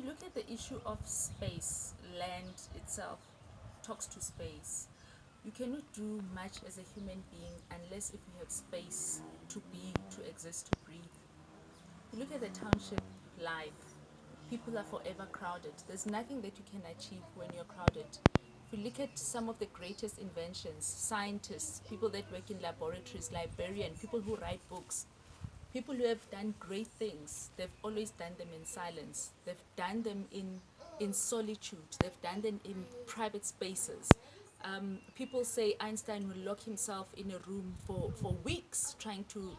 you look at the issue of space, land itself talks to space. You cannot do much as a human being unless if you have space to be, to exist, to breathe. You look at the township life, people are forever crowded. There's nothing that you can achieve when you're crowded. If you look at some of the greatest inventions, scientists, people that work in laboratories, librarians, people who write books, people who have done great things, they've always done them in silence. They've done them in solitude. They've done them in private spaces. People say Einstein will lock himself in a room for weeks trying to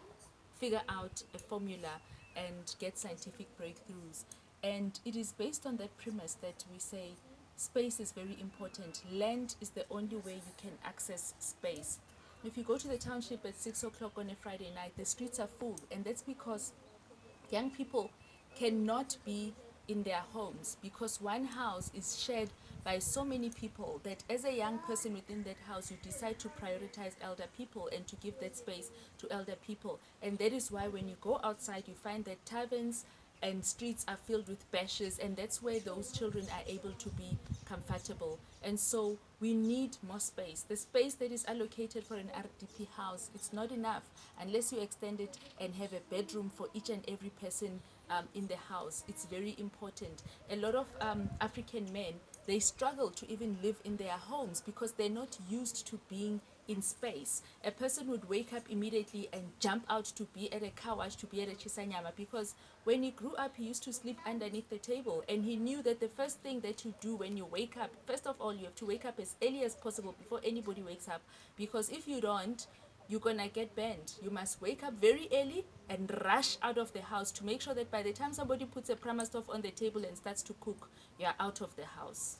figure out a formula and get scientific breakthroughs. And it is based on that premise that we say space is very important. Land is the only way you can access space. If you go to the township at 6 o'clock on a Friday night, the streets are full, and that's because young people cannot be in their homes because one house is shared by so many people that as a young person within that house you decide to prioritize elder people and to give that space to elder people. And that is why when you go outside you find that taverns and streets are filled with bashes, and that's where those children are able to be comfortable. And so we need more space. The space that is allocated for an RDP house, it's not enough unless you extend it and have a bedroom for each and every person in the house. It's very important. A lot of African men, they struggle to even live in their homes because they're not used to being in space. A person would wake up immediately and jump out to be at a car wash, to be at a chisanyama, because when he grew up he used to sleep underneath the table, and he knew that the first thing that you do when you wake up, first of all you have to wake up as early as possible before anybody wakes up, because if you don't, you're gonna get banned. You must wake up very early and rush out of the house to make sure that by the time somebody puts a prama stove on the table and starts to cook, you're out of the house.